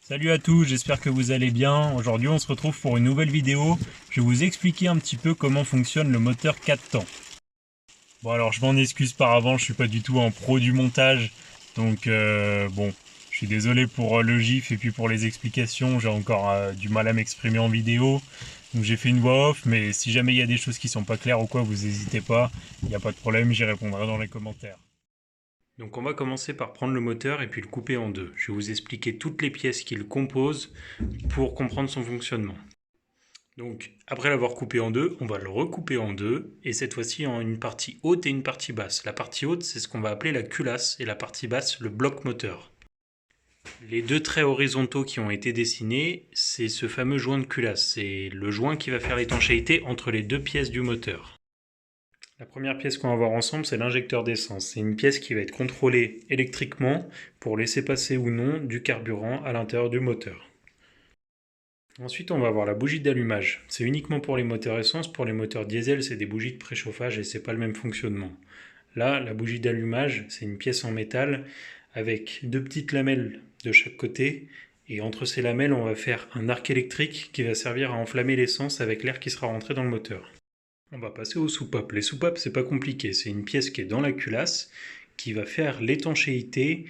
Salut à tous, j'espère que vous allez bien. Aujourd'hui on se retrouve pour une nouvelle vidéo. Je vais vous expliquer un petit peu comment fonctionne le moteur 4 temps. Bon alors je m'en excuse par avance, je suis pas du tout un pro du montage. Donc bon, je suis désolé pour le gif et puis pour les explications. J'ai encore du mal à m'exprimer en vidéo. Donc j'ai fait une voix off, mais si jamais il y a des choses qui sont pas claires ou quoi, vous n'hésitez pas. Il n'y a pas de problème, j'y répondrai dans les commentaires. Donc on va commencer par prendre le moteur et puis le couper en deux. Je vais vous expliquer toutes les pièces qui le composent pour comprendre son fonctionnement. Donc après l'avoir coupé en deux, on va le recouper en deux et cette fois-ci en une partie haute et une partie basse. La partie haute, c'est ce qu'on va appeler la culasse et la partie basse, le bloc moteur. Les deux traits horizontaux qui ont été dessinés, c'est ce fameux joint de culasse. C'est le joint qui va faire l'étanchéité entre les deux pièces du moteur. La première pièce qu'on va voir ensemble, c'est l'injecteur d'essence. C'est une pièce qui va être contrôlée électriquement pour laisser passer ou non du carburant à l'intérieur du moteur. Ensuite, on va avoir la bougie d'allumage. C'est uniquement pour les moteurs essence. Pour les moteurs diesel, c'est des bougies de préchauffage et c'est pas le même fonctionnement. Là, la bougie d'allumage, c'est une pièce en métal avec deux petites lamelles de chaque côté. Et entre ces lamelles, on va faire un arc électrique qui va servir à enflammer l'essence avec l'air qui sera rentré dans le moteur. On va passer aux soupapes. Les soupapes, c'est pas compliqué. C'est une pièce qui est dans la culasse qui va faire l'étanchéité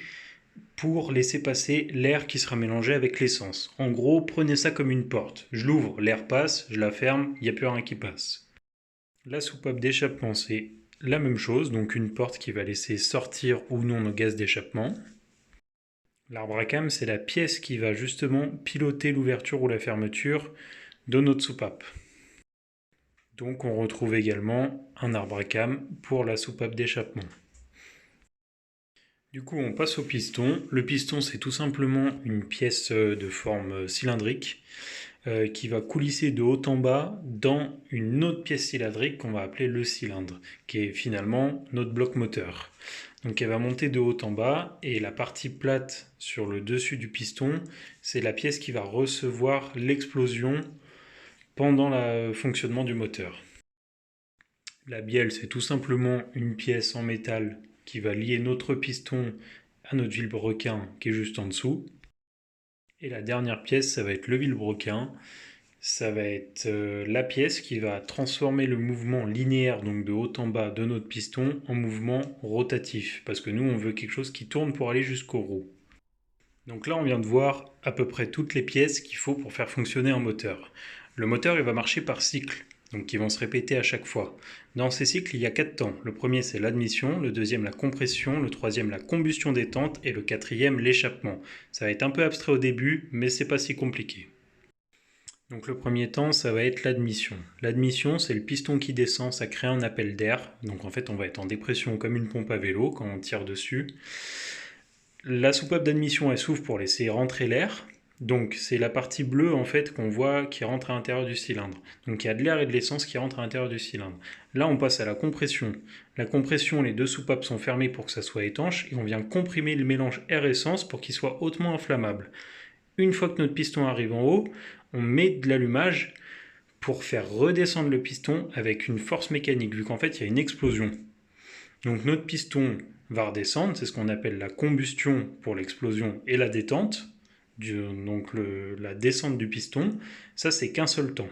pour laisser passer l'air qui sera mélangé avec l'essence. En gros, prenez ça comme une porte. Je l'ouvre, l'air passe, je la ferme, il n'y a plus rien qui passe. La soupape d'échappement, c'est la même chose, donc une porte qui va laisser sortir ou non nos gaz d'échappement. L'arbre à cam, c'est la pièce qui va justement piloter l'ouverture ou la fermeture de notre soupape. Donc on retrouve également un arbre à cam pour la soupape d'échappement. Du coup, on passe au piston. Le piston, c'est tout simplement une pièce de forme cylindrique qui va coulisser de haut en bas dans une autre pièce cylindrique qu'on va appeler le cylindre, qui est finalement notre bloc moteur. Donc elle va monter de haut en bas et la partie plate sur le dessus du piston, c'est la pièce qui va recevoir l'explosion pendant le fonctionnement du moteur. La bielle, c'est tout simplement une pièce en métal qui va lier notre piston à notre vilebrequin qui est juste en dessous. Et la dernière pièce, ça va être le vilebrequin. Ça va être la pièce qui va transformer le mouvement linéaire, donc de haut en bas de notre piston, en mouvement rotatif. Parce que nous, on veut quelque chose qui tourne pour aller jusqu'aux roues. Donc là, on vient de voir à peu près toutes les pièces qu'il faut pour faire fonctionner un moteur. Le moteur, il va marcher par cycle, donc qui vont se répéter à chaque fois. Dans ces cycles, il y a 4 temps. Le premier, c'est l'admission, le deuxième, la compression, le troisième, la combustion détente et le quatrième, l'échappement. Ça va être un peu abstrait au début, mais c'est pas si compliqué. Donc le premier temps, ça va être l'admission. L'admission, c'est le piston qui descend, ça crée un appel d'air. Donc en fait, on va être en dépression comme une pompe à vélo quand on tire dessus. La soupape d'admission, elle s'ouvre pour laisser rentrer l'air. Donc c'est la partie bleue en fait qu'on voit qui rentre à l'intérieur du cylindre. Donc il y a de l'air et de l'essence qui rentrent à l'intérieur du cylindre. Là on passe à la compression. La compression, les deux soupapes sont fermées pour que ça soit étanche et on vient comprimer le mélange air-essence pour qu'il soit hautement inflammable. Une fois que notre piston arrive en haut, on met de l'allumage pour faire redescendre le piston avec une force mécanique vu qu'en fait il y a une explosion. Donc notre piston va redescendre, c'est ce qu'on appelle la combustion pour l'explosion et la détente. Donc la descente du piston, ça c'est qu'un seul temps.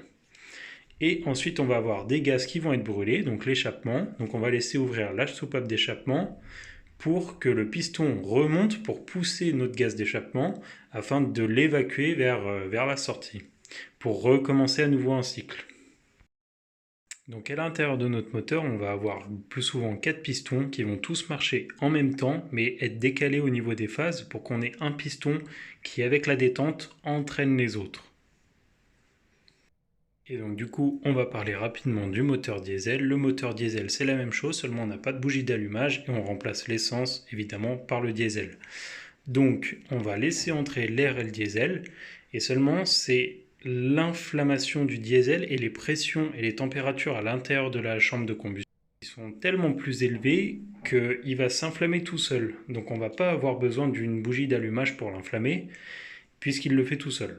Et ensuite on va avoir des gaz qui vont être brûlés, donc l'échappement. Donc on va laisser ouvrir la soupape d'échappement pour que le piston remonte pour pousser notre gaz d'échappement afin de l'évacuer vers la sortie, pour recommencer à nouveau un cycle. Donc à l'intérieur de notre moteur, on va avoir plus souvent 4 pistons qui vont tous marcher en même temps, mais être décalés au niveau des phases pour qu'on ait un piston qui, avec la détente, entraîne les autres. Et donc du coup, on va parler rapidement du moteur diesel. Le moteur diesel, c'est la même chose, seulement on n'a pas de bougie d'allumage et on remplace l'essence, évidemment, par le diesel. Donc on va laisser entrer l'air et le diesel, et seulement c'est l'inflammation du diesel et les pressions et les températures à l'intérieur de la chambre de combustion qui sont tellement plus élevées qu'il va s'inflammer tout seul. Donc on ne va pas avoir besoin d'une bougie d'allumage pour l'inflammer puisqu'il le fait tout seul.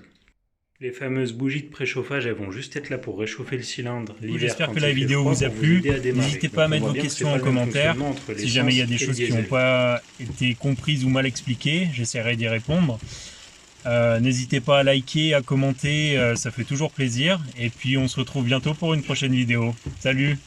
Les fameuses bougies de préchauffage, elles vont juste être là pour réchauffer le cylindre l'hiver. J'espère que la vidéo vous a plu. N'hésitez pas à mettre vos questions en commentaire. Si jamais il y a des choses qui n'ont pas été comprises ou mal expliquées, j'essaierai d'y répondre. N'hésitez pas à liker, à commenter, ça fait toujours plaisir. Et puis on se retrouve bientôt pour une prochaine vidéo. Salut!